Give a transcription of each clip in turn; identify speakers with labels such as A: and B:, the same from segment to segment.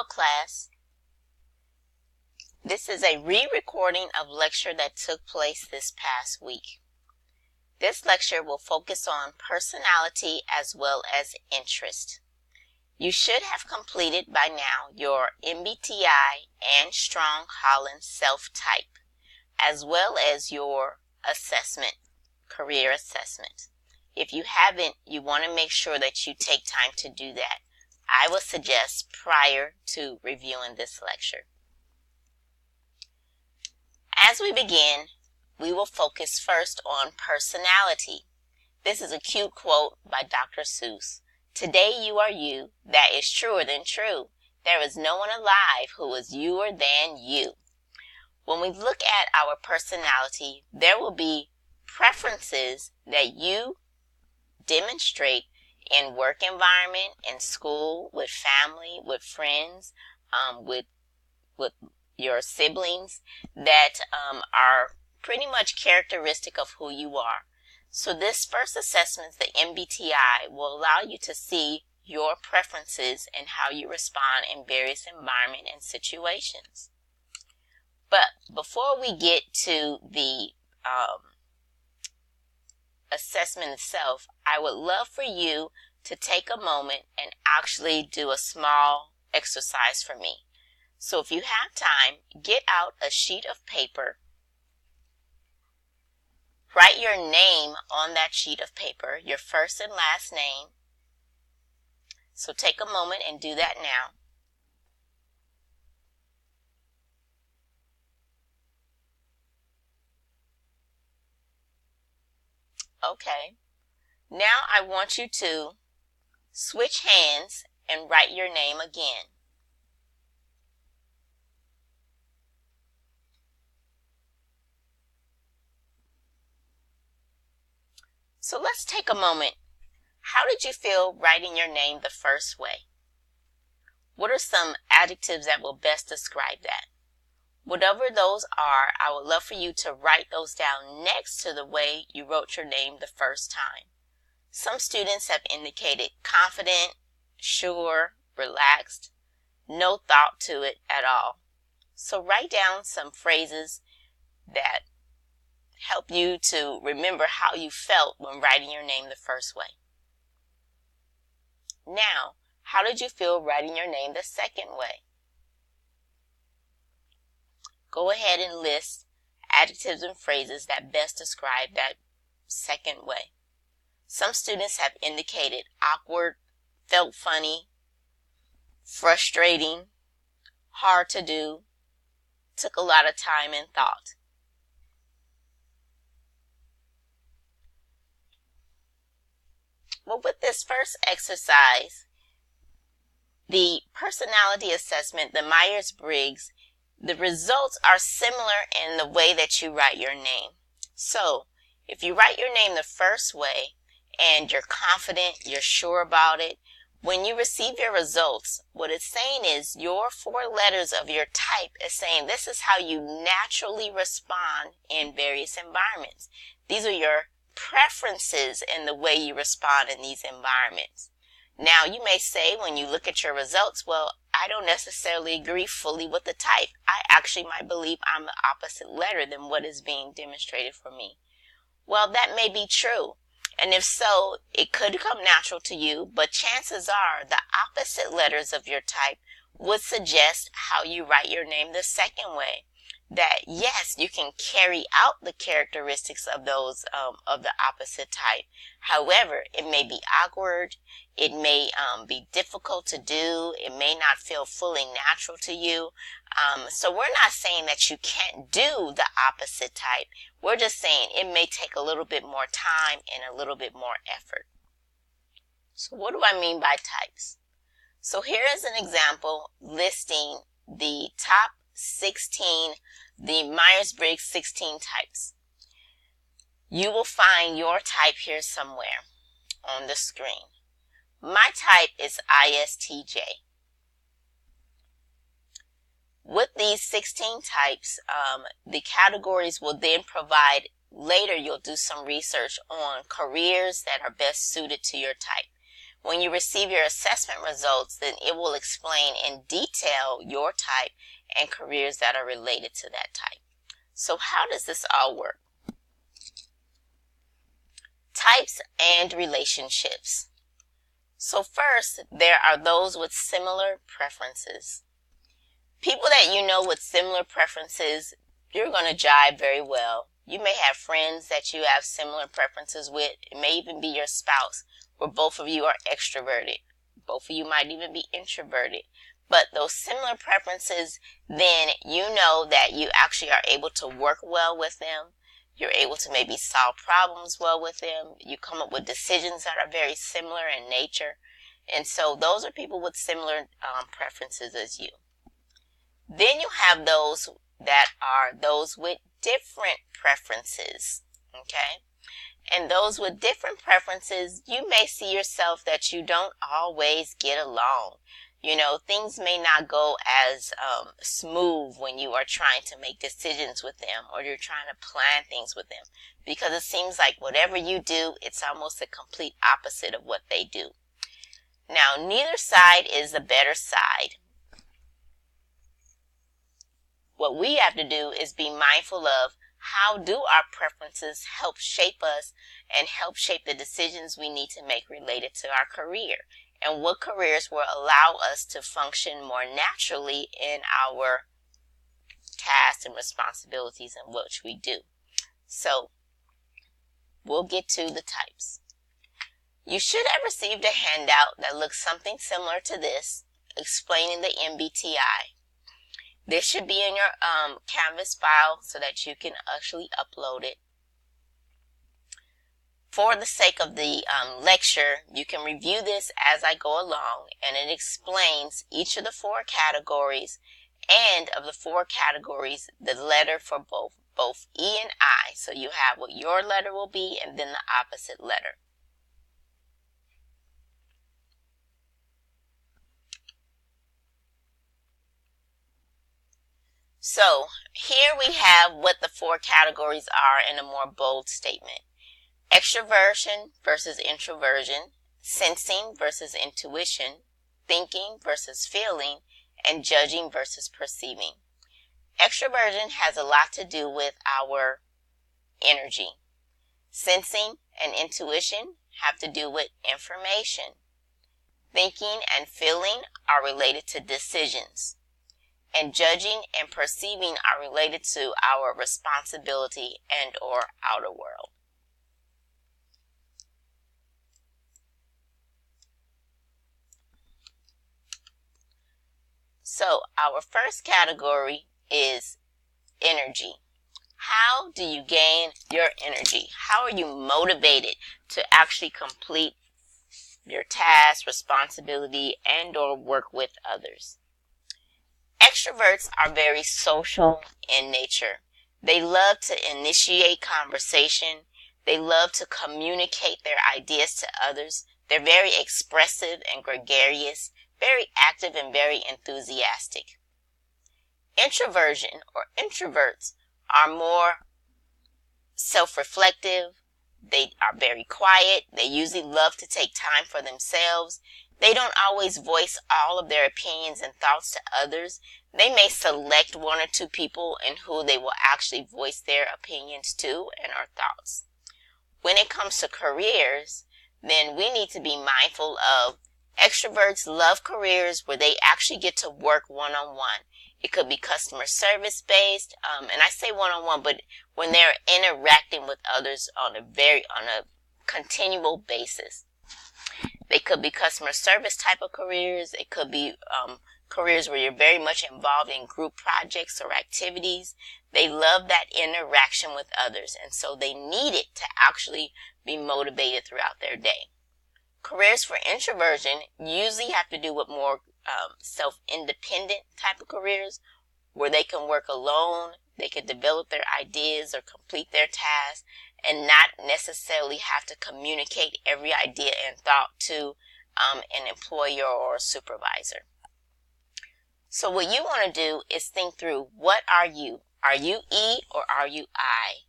A: Hello class. This is a re-recording of lecture that took place this past week. This lecture will focus on personality as well as interest. You should have completed by now your MBTI and Strong-Collins self-type, as well as your assessment, career assessment. If you haven't, you want to make sure that you take time to do that. I would suggest prior to reviewing this lecture. As we begin, we will focus first on personality. This is a cute quote by Dr. Seuss. Today you are you, that is truer than true. There is no one alive who is youer than you. When we look at our personality, there will be preferences that you demonstrate in work environment, in school, with family, with friends, with your siblings that are pretty much characteristic of who you are. So this first assessment, the MBTI, will allow you to see your preferences and how you respond in various environments and situations. But before we get to the assessment itself, I would love for you to take a moment and actually do a small exercise for me. So if you have time, get out a sheet of paper. Write your name on that sheet of paper, your first and last name. So take a moment and do that now. Okay. Now I want you to switch hands and write your name again. So let's take a moment. How did you feel writing your name the first way? What are some adjectives that will best describe that? Whatever those are, I would love for you to write those down next to the way you wrote your name the first time. Some students have indicated confident, sure, relaxed, no thought to it at all. So write down some phrases that help you to remember how you felt when writing your name the first way. Now, how did you feel writing your name the second way? Go ahead and list adjectives and phrases that best describe that second way. Some students have indicated awkward, felt funny, frustrating, hard to do, took a lot of time and thought. Well, with this first exercise, the personality assessment, the Myers-Briggs, the results are similar in the way that you write your name. So, if you write your name the first way and you're confident, you're sure about it, when you receive your results, what it's saying is your 4 letters of your type is saying this is how you naturally respond in various environments. These are your preferences in the way you respond in these environments. Now, you may say when you look at your results, well, I don't necessarily agree fully with the type. I actually might believe I'm the opposite letter than what is being demonstrated for me. Well, that may be true. And if so, it could come natural to you, but chances are the opposite letters of your type would suggest how you write your name the second way. That yes, you can carry out the characteristics of those of the opposite type. However, it may be awkward, it may be difficult to do, it may not feel fully natural to you. So we're not saying that you can't do the opposite type. We're just saying it may take a little bit more time and a little bit more effort. So what do I mean by types? So here is an example listing the top 16, the Myers-Briggs 16 types. You will find your type here somewhere on the screen. My type is ISTJ. With these 16 types, the categories will then provide, later you'll do some research on careers that are best suited to your type. When you receive your assessment results, then it will explain in detail your type and careers that are related to that type. So how does this all work? Types and relationships. So first, there are those with similar preferences. People that you know with similar preferences, you're going to jive very well. You may have friends that you have similar preferences with. It may even be your spouse, where both of you are extroverted. Both of you might even be introverted. But those similar preferences, then you know that you actually are able to work well with them. You're able to maybe solve problems well with them. You come up with decisions that are very similar in nature. And so those are people with similar preferences as you. Then you have those that are those with different preferences, okay? And those with different preferences, you may see yourself that you don't always get along. You know, things may not go as smooth when you are trying to make decisions with them or you're trying to plan things with them, because it seems like whatever you do, it's almost a complete opposite of what they do. Now, neither side is the better side. What we have to do is be mindful of how do our preferences help shape us and help shape the decisions we need to make related to our career, and what careers will allow us to function more naturally in our tasks and responsibilities in which we do. So, we'll get to the types. You should have received a handout that looks something similar to this, explaining the MBTI. This should be in your Canvas file so that you can actually upload it. For the sake of the lecture, you can review this as I go along, and it explains each of the 4 categories, and of the 4 categories, the letter for both E and I. So you have what your letter will be and then the opposite letter. So here we have what the 4 categories are in a more bold statement. Extroversion versus introversion, sensing versus intuition, thinking versus feeling, and judging versus perceiving. Extroversion has a lot to do with our energy. Sensing and intuition have to do with information. Thinking and feeling are related to decisions. And judging and perceiving are related to our responsibility and or outer world. So our first category is energy. How do you gain your energy? How are you motivated to actually complete your task, responsibility, and or work with others? Extroverts are very social in nature. They love to initiate conversation. They love to communicate their ideas to others. They're very expressive and gregarious, very active and very enthusiastic. Introversion or introverts are more self-reflective. They are very quiet. They usually love to take time for themselves. They don't always voice all of their opinions and thoughts to others. They may select 1 or 2 people in who they will actually voice their opinions to and our thoughts. When it comes to careers, then we need to be mindful of extroverts love careers where they actually get to work one-on-one. It could be customer service based, and I say one-on-one, but when they're interacting with others on a continual basis. They could be customer service type of careers. It could be careers where you're very much involved in group projects or activities. They love that interaction with others, and so they need it to actually be motivated throughout their day. Careers for introversion usually have to do with more self-independent type of careers where they can work alone, they can develop their ideas or complete their tasks, and not necessarily have to communicate every idea and thought to an employer or a supervisor. So what you want to do is think through, what are you? Are you E or are you I?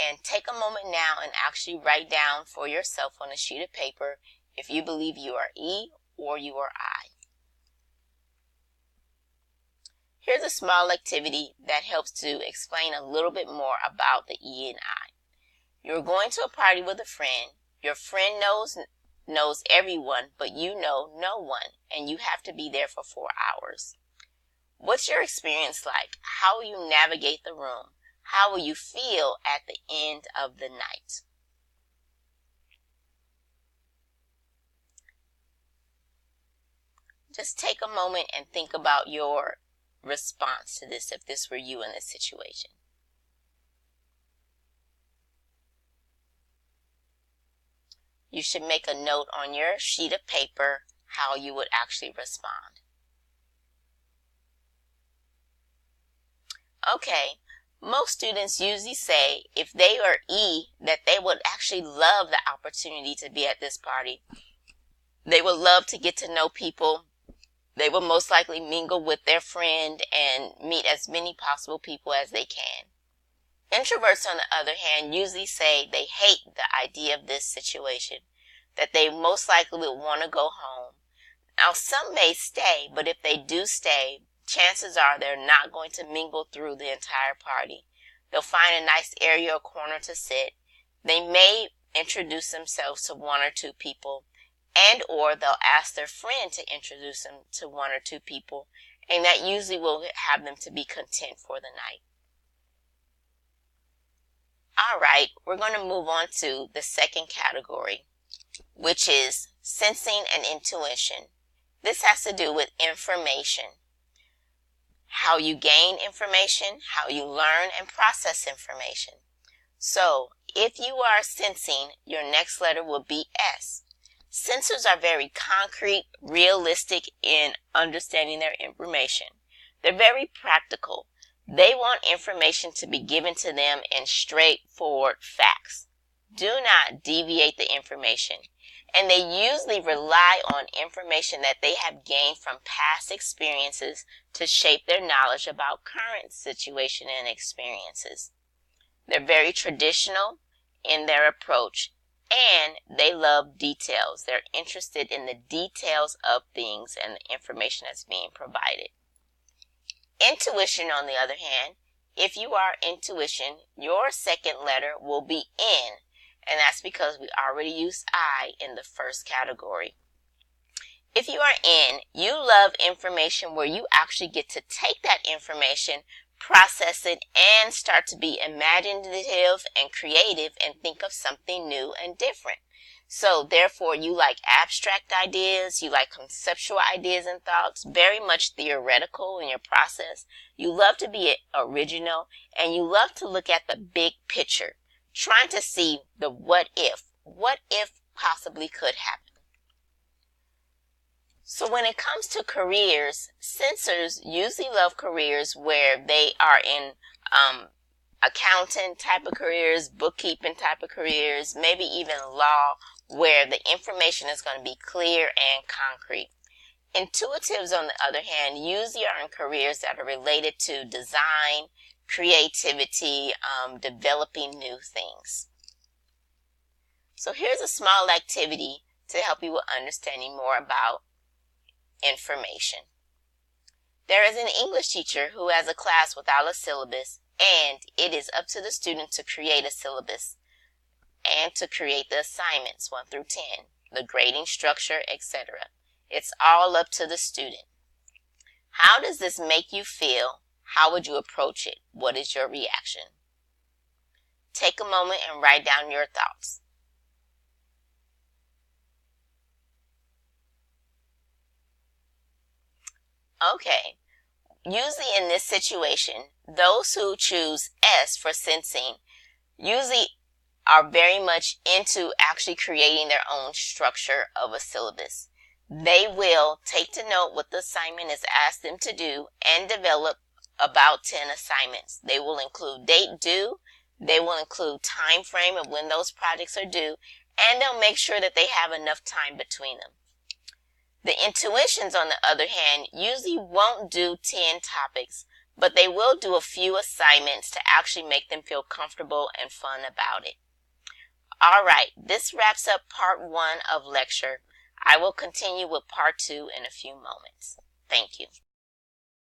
A: And take a moment now and actually write down for yourself on a sheet of paper if you believe you are E or you are I. Here's a small activity that helps to explain a little bit more about the E and I. You're going to a party with a friend. Your friend knows everyone, but you know no one, and you have to be there for 4 hours. What's your experience like? How will you navigate the room? How will you feel at the end of the night? Just take a moment and think about your response to this if this were you in this situation. You should make a note on your sheet of paper how you would actually respond. Okay, most students usually say if they are E that they would actually love the opportunity to be at this party. They would love to get to know people. They will most likely mingle with their friend and meet as many possible people as they can. Introverts, on the other hand, usually say they hate the idea of this situation, that they most likely would want to go home. Now, some may stay, but if they do stay, chances are they're not going to mingle through the entire party. They'll find a nice area or corner to sit. They may introduce themselves to 1 or 2 people, and or they'll ask their friend to introduce them to 1 or 2 people, and that usually will have them to be content for the night. All right, we're going to move on to the second category, which is sensing and intuition. This has to do with information. How you gain information, how you learn and process information. So, if you are sensing, your next letter will be S. Sensors are very concrete, realistic in understanding their information. They're very practical. They want information to be given to them in straightforward facts. Do not deviate the information. And they usually rely on information that they have gained from past experiences to shape their knowledge about current situation and experiences. They're very traditional in their approach, and they love details. They're interested in the details of things and the information that's being provided. Intuition, on the other hand, if you are intuition, your second letter will be N, and that's because we already used I in the first category. If you are N, you love information where you actually get to take that information, process it, and start to be imaginative and creative and think of something new and different. So therefore, you like abstract ideas, you like conceptual ideas and thoughts, very much theoretical in your process. You love to be original, and you love to look at the big picture, trying to see the what if possibly could happen. So when it comes to careers, sensors usually love careers where they are in accountant type of careers, bookkeeping type of careers, maybe even law, where the information is going to be clear and concrete. Intuitives, on the other hand, usually are in careers that are related to design, creativity, developing new things. So here's a small activity to help you with understanding more about information. There is an English teacher who has a class without a syllabus, and it is up to the student to create a syllabus and to create the assignments 1 through 10, the grading structure, etc. It's all up to the student. How does this make you feel? How would you approach it? What is your reaction? Take a moment and write down your thoughts. Okay, usually in this situation, those who choose S for sensing usually are very much into actually creating their own structure of a syllabus. They will take to note what the assignment is asked them to do and develop about 10 assignments. They will include date due, they will include time frame of when those projects are due, and they'll make sure that they have enough time between them. The intuitions, on the other hand, usually won't do 10 topics, but they will do a few assignments to actually make them feel comfortable and fun about it. All right, this wraps up part 1 of lecture. I will continue with part 2 in a few moments. Thank you.